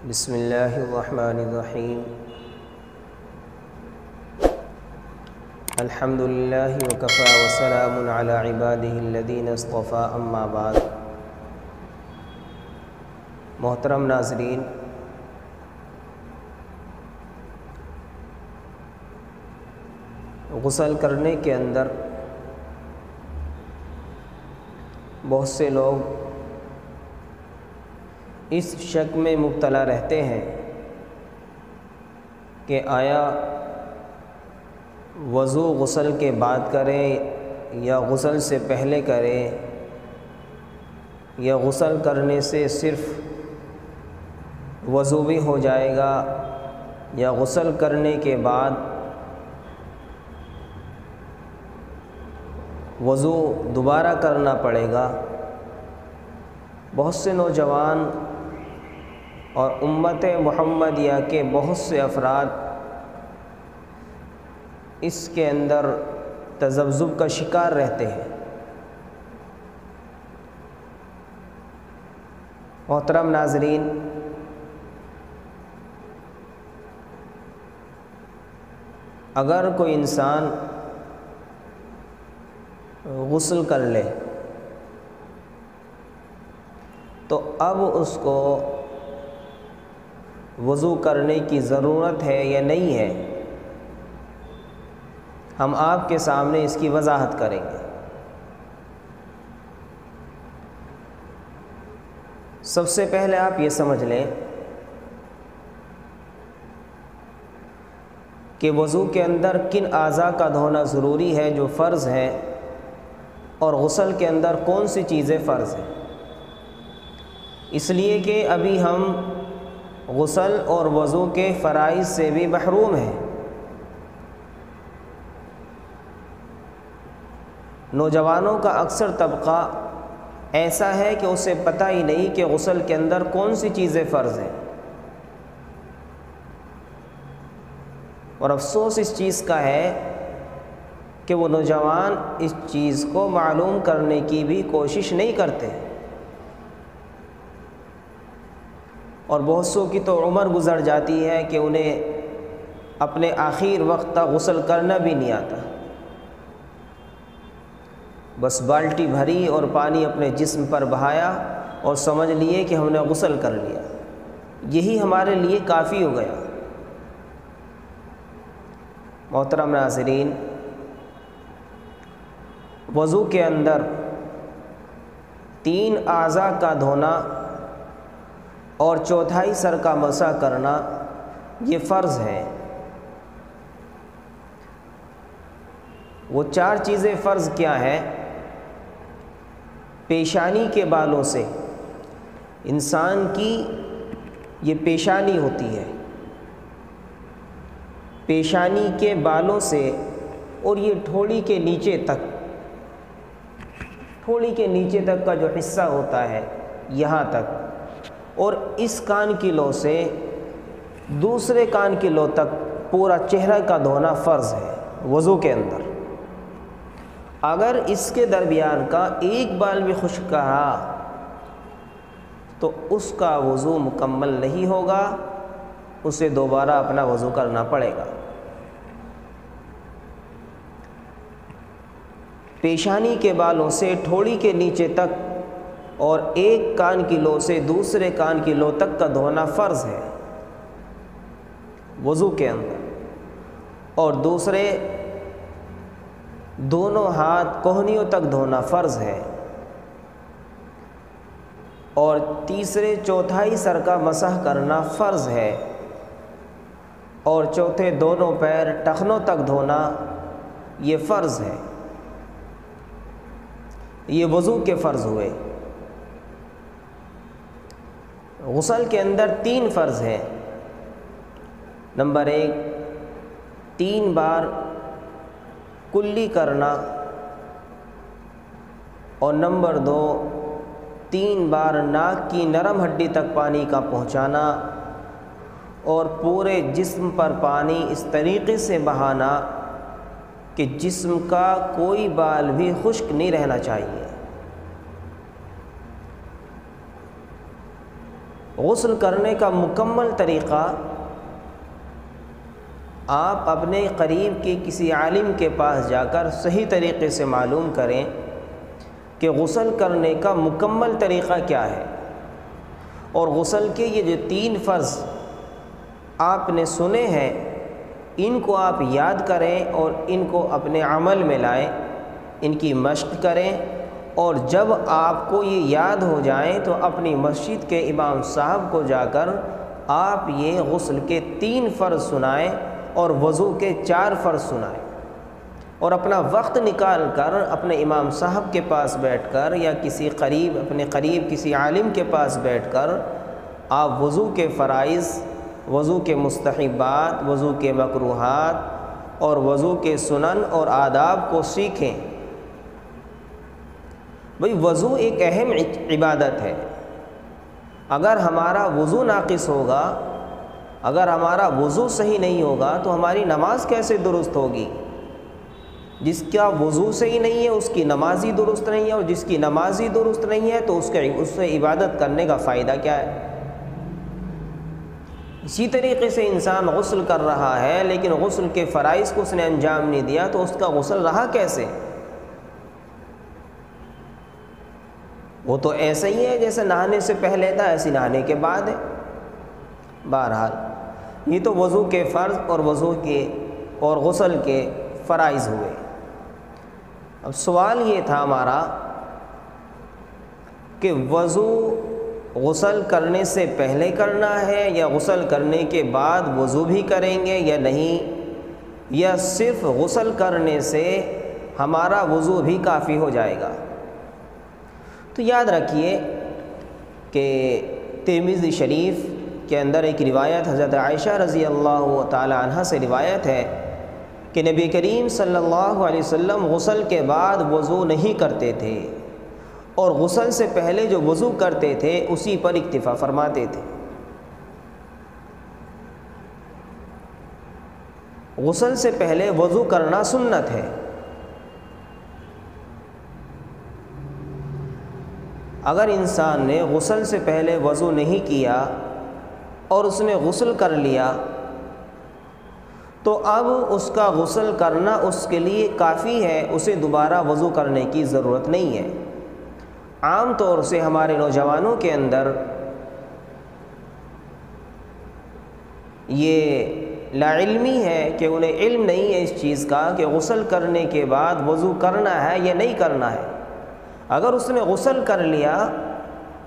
بسم اللہ الرحمن الرحیم الحمد للہ وکفی وسلام علی عبادہ الذین اصطفی اما بعد۔ محترم ناظرین، غسل کرنے کے اندر بہت سے لوگ اس شک میں مبتلا رہتے ہیں کہ آیا وضو غسل کے بعد کریں یا غسل سے پہلے کریں، یا غسل کرنے سے صرف وضو بھی ہو جائے گا یا غسل کرنے کے بعد وضو دوبارہ کرنا پڑے گا۔ بہت سے نوجوان اور امت محمدیہ کے بہت سے افراد اس کے اندر تذبذب کا شکار رہتے ہیں۔ محترم ناظرین، اگر کوئی انسان غسل کر لے تو اب اس کو وضو کرنے کی ضرورت ہے یا نہیں ہے، ہم آپ کے سامنے اس کی وضاحت کریں گے۔ سب سے پہلے آپ یہ سمجھ لیں کہ وضو کے اندر کن اعضاء کا دھونا ضروری ہے جو فرض ہے، اور غسل کے اندر کون سی چیزیں فرض ہیں۔ اس لیے کہ ابھی ہم غسل اور وضو کے فرائض سے بھی محروم ہیں۔ نوجوانوں کا اکثر طبقہ ایسا ہے کہ اسے پتہ ہی نہیں کہ غسل کے اندر کون سی چیزیں فرض ہیں، اور افسوس اس چیز کا ہے کہ وہ نوجوان اس چیز کو معلوم کرنے کی بھی کوشش نہیں کرتے، اور بہت سو کی تو عمر گزر جاتی ہے کہ انہیں اپنے آخر وقت تک غسل کرنا بھی نہیں آتا، بس بالٹی بھری اور پانی اپنے جسم پر بہایا اور سمجھ لیے کہ ہم نے غسل کر لیا، یہی ہمارے لیے کافی ہو گیا۔ محترم ناظرین، وضو کے اندر 3 اعضاء کا دھونا اور چوتھائی سر کا مسح کرنا یہ فرض ہے۔ وہ 4 چیزیں فرض کیا ہیں؟ پیشانی کے بالوں سے، انسان کی یہ پیشانی ہوتی ہے، پیشانی کے بالوں سے اور یہ ٹھوڑی کے نیچے تک، ٹھوڑی کے نیچے تک کا جو حصہ ہوتا ہے یہاں تک، اور اس کان کی لو سے دوسرے کان کی لو تک پورا چہرہ کا دھونا فرض ہے وضو کے اندر۔ اگر اس کے درمیان کا ایک بال بھی خشک رہا تو اس کا وضو مکمل نہیں ہوگا، اسے دوبارہ اپنا وضو کرنا پڑے گا۔ پیشانی کے بالوں سے ٹھوڑی کے نیچے تک اور ایک کان کی لو سے دوسرے کان کی لو تک کا دھونا فرض ہے وضو کے اندر، اور دوسرے دونوں ہاتھ کوہنیوں تک دھونا فرض ہے، اور تیسرے چوتھائی سر کا مسح کرنا فرض ہے، اور چوتھے دونوں پیر ٹخنوں تک دھونا یہ فرض ہے۔ یہ وضو کے فرض ہوئے۔ غسل کے اندر 3 فرض ہیں۔ نمبر 1، 3 بار کلی کرنا، اور نمبر 2، 3 بار ناک کی نرم ہڈی تک پانی کا پہنچانا اور پورے جسم پر پانی اس طریقے سے بہانا کہ جسم کا کوئی بال بھی خشک نہیں رہنا چاہیے۔ غسل کرنے کا مکمل طریقہ آپ اپنے قریب کے کسی عالم کے پاس جا کر صحیح طریقے سے معلوم کریں کہ غسل کرنے کا مکمل طریقہ کیا ہے، اور غسل کے یہ جو 3 فرض آپ نے سنے ہیں ان کو آپ یاد کریں اور ان کو اپنے عمل میں لائیں، ان کی مشق کریں، اور جب آپ کو یہ یاد ہو جائیں تو اپنی مسجد کے امام صاحب کو جا کر آپ یہ غسل کے 3 فرض سنائیں اور وضو کے 4 فرض سنائیں، اور اپنا وقت نکال کر اپنے امام صاحب کے پاس بیٹھ کر یا اپنے قریب کسی عالم کے پاس بیٹھ کر آپ وضو کے فرائض، وضو کے مستحبات، وضو کے مکروہات اور وضو کے سنن اور آداب کو سیکھیں۔ بھئی وضو ایک اہم عبادت ہے، اگر ہمارا وضو ناقص ہوگا، اگر ہمارا وضو صحیح نہیں ہوگا تو ہماری نماز کیسے درست ہوگی؟ جس کا وضو صحیح نہیں ہے اس کی نماز ہی درست نہیں ہے، اور جس کی نماز ہی درست نہیں ہے تو اس سے عبادت کرنے کا فائدہ کیا ہے؟ اسی طریقے سے انسان غسل کر رہا ہے لیکن غسل کے فرائض کو اس نے انجام نہیں دیا تو اس کا غسل رہا کیسے؟ وہ تو ایسا ہی ہے جیسے نہانے سے پہلے تھا ایسے نہانے کے بعد ہے۔ بہرحال یہ تو وضو کے فرض اور غسل کے فرائض ہوئے۔ اب سوال یہ تھا ہمارا کہ وضو غسل کرنے سے پہلے کرنا ہے یا غسل کرنے کے بعد وضو بھی کریں گے یا نہیں، یا صرف غسل کرنے سے ہمارا وضو بھی کافی ہو جائے گا؟ تو یاد رکھیے کہ ترمذی شریف کے اندر ایک روایت حضرت عائشہ رضی اللہ تعالی عنہ سے روایت ہے کہ نبی کریم صلی اللہ علیہ وسلم غسل کے بعد وضو نہیں کرتے تھے، اور غسل سے پہلے جو وضو کرتے تھے اسی پر اکتفا فرماتے تھے۔ غسل سے پہلے وضو کرنا سنت ہے۔ اگر انسان نے غسل سے پہلے وضو نہیں کیا اور اس نے غسل کر لیا تو اب اس کا غسل کرنا اس کے لیے کافی ہے، اسے دوبارہ وضو کرنے کی ضرورت نہیں ہے۔ عام طور سے ہمارے نوجوانوں کے اندر یہ لا علمی ہے کہ انہیں علم نہیں ہے اس چیز کا کہ غسل کرنے کے بعد وضو کرنا ہے یا نہیں کرنا ہے۔ اگر اس نے غسل کر لیا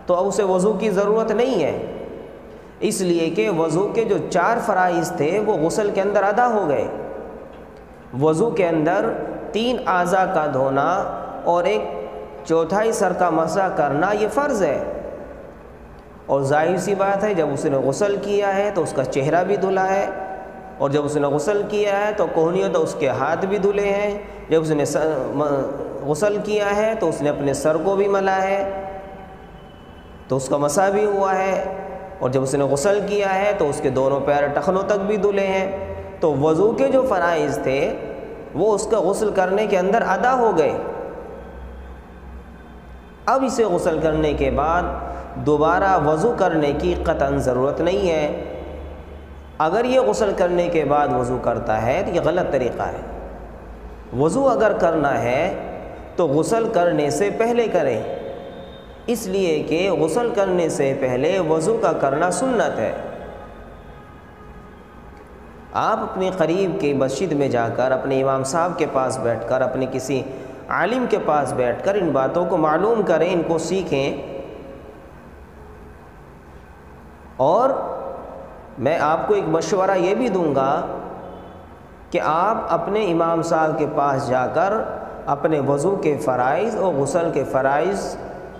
تو اب اسے وضو کی ضرورت نہیں ہے، اس لیے کہ وضو کے جو 4 فرائض تھے وہ غسل کے اندر ادا ہو گئے۔ وضو کے اندر 3 اعضاء کا دھونا اور 1/4 سر کا مسح کرنا یہ فرض ہے، اور ظاہر سی بات ہے جب اس نے غسل کیا ہے تو اس کا چہرہ بھی دھلا ہے، اور جب اس نے غسل کیا ہے تو کوہنیوں تو اس کے ہاتھ بھی دھلے ہیں، جب اس نے غسل کیا ہے تو اس نے اپنے سر کو بھی ملا ہے تو اس کا مسح بھی ہوا ہے، اور جب اس نے غسل کیا ہے تو اس کے دونوں پیر ٹخنوں تک بھی دھلے ہیں۔ تو وضو کے جو فرائض تھے وہ اس کا غسل کرنے کے اندر ادا ہو گئے۔ اب اسے غسل کرنے کے بعد دوبارہ وضو کرنے کی قطعاً ضرورت نہیں ہے۔ اگر یہ غسل کرنے کے بعد وضو کرتا ہے تو یہ غلط طریقہ ہے۔ وضو اگر کرنا ہے تو غسل کرنے سے پہلے کریں، اس لیے کہ غسل کرنے سے پہلے وضو کا کرنا سنت ہے۔ آپ اپنے قریب کے مسجد میں جا کر اپنے امام صاحب کے پاس بیٹھ کر اپنے کسی عالم کے پاس بیٹھ کر ان باتوں کو معلوم کریں، ان کو سیکھیں، اور میں آپ کو ایک مشورہ یہ بھی دوں گا کہ آپ اپنے امام صاحب کے پاس جا کر اپنے وضو کے فرائض اور غسل کے فرائض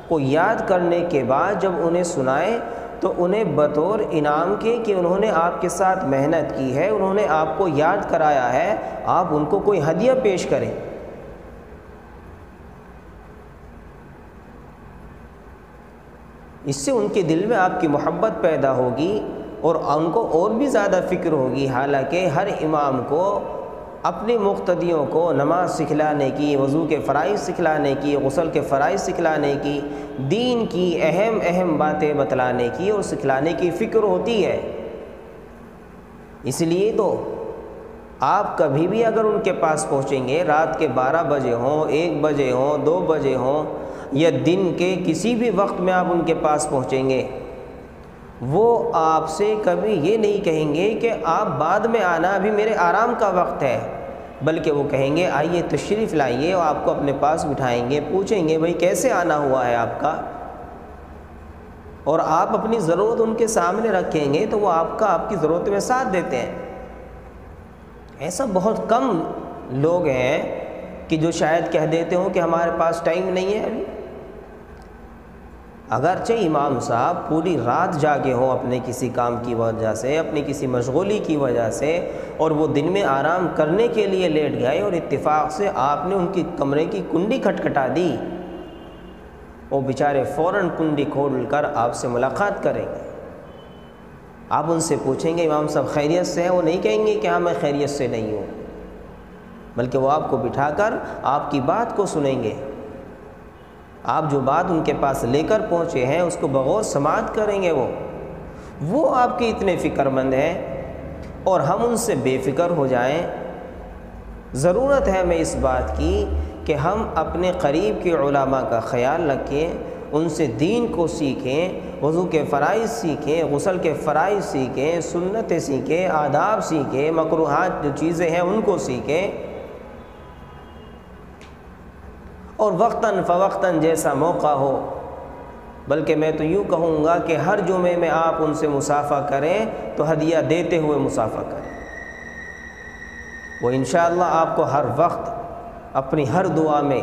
کو یاد کرنے کے بعد جب انہیں سنائیں تو انہیں بطور انعام کے کہ انہوں نے آپ کے ساتھ محنت کی ہے، انہوں نے آپ کو یاد کرایا ہے، آپ ان کو کوئی ہدیہ پیش کریں۔ اس سے ان کے دل میں آپ کی محبت پیدا ہوگی اور ان کو اور بھی زیادہ فکر ہوگی۔ حالانکہ ہر امام کو اپنے مقتدیوں کو نماز سکھلانے کی، وضو کے فرائض سکھلانے کی، غسل کے فرائض سکھلانے کی، دین کی اہم اہم باتیں بتلانے کی اور سکھلانے کی فکر ہوتی ہے۔ اس لیے تو آپ کبھی بھی اگر ان کے پاس پہنچیں گے، رات کے 12 بجے ہوں، 1 بجے ہوں، 2 بجے ہوں، یا دن کے کسی بھی وقت میں آپ ان کے پاس پہنچیں گے، وہ آپ سے کبھی یہ نہیں کہیں گے کہ آپ بعد میں آنا، ابھی میرے آرام کا وقت ہے، بلکہ وہ کہیں گے آئیے تشریف لائیے، اور آپ کو اپنے پاس بٹھائیں گے، پوچھیں گے بھئی کیسے آنا ہوا ہے آپ کا، اور آپ اپنی ضرورت ان کے سامنے رکھیں گے تو وہ آپ کی ضرورت میں ساتھ دیتے ہیں۔ ایسا بہت کم لوگ ہیں کہ جو شاید کہہ دیتے ہوں کہ ہمارے پاس ٹائم نہیں ہے ابھی۔ اگرچہ امام صاحب پوری رات جاگے ہوں اپنے کسی کام کی وجہ سے، اپنی کسی مشغولی کی وجہ سے، اور وہ دن میں آرام کرنے کے لیے لیٹ گئے اور اتفاق سے آپ نے ان کی کمرے کی کنڈی کھٹکھٹا دی، وہ بیچارے فوراً کنڈی کھول کر آپ سے ملاقات کریں گے۔ آپ ان سے پوچھیں گے امام صاحب خیریت سے ہیں؟ وہ نہیں کہیں گے کہ ہاں میں خیریت سے نہیں ہوں، بلکہ وہ آپ کو بٹھا کر آپ کی بات کو سنیں گے۔ آپ جو بات ان کے پاس لے کر پہنچے ہیں اس کو بغور سماعت کریں گے۔ وہ آپ کے اتنے فکر مند ہیں، اور ہم ان سے بے فکر ہو جائیں۔ ضرورت ہے ہمیں اس بات کی کہ ہم اپنے قریب کے علماء کا خیال رکھیں، ان سے دین کو سیکھیں، وضو کے فرائض سیکھیں، غسل کے فرائض سیکھیں، سنتیں سیکھیں، آداب سیکھیں، مکروہات جو چیزیں ہیں ان کو سیکھیں، اور وقتاً فوقتاً جیسا موقع ہو، بلکہ میں تو یوں کہوں گا کہ ہر جمعے میں آپ ان سے مصافحہ کریں تو ہدیہ دیتے ہوئے مصافحہ کریں۔ وہ انشاءاللہ آپ کو ہر وقت اپنی ہر دعا میں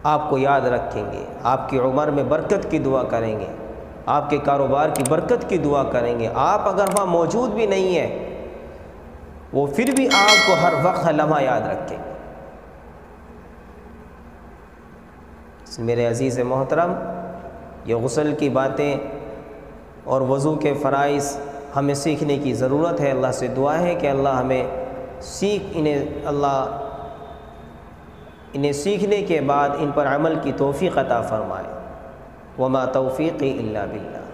آپ کو یاد رکھیں گے، آپ کی عمر میں برکت کی دعا کریں گے، آپ کے کاروبار کی برکت کی دعا کریں گے۔ آپ اگر وہاں موجود بھی نہیں ہیں، وہ پھر بھی آپ کو ہر وقت لمحہ یاد رکھیں گے۔ میرے عزیز محترم، یہ غسل کی باتیں اور وضو کے فرائض ہمیں سیکھنے کی ضرورت ہے۔ اللہ سے دعا ہے کہ اللہ ہمیں انہیں سیکھنے کے بعد ان پر عمل کی توفیق عطا فرمائے۔ وما توفیقی الا باللہ۔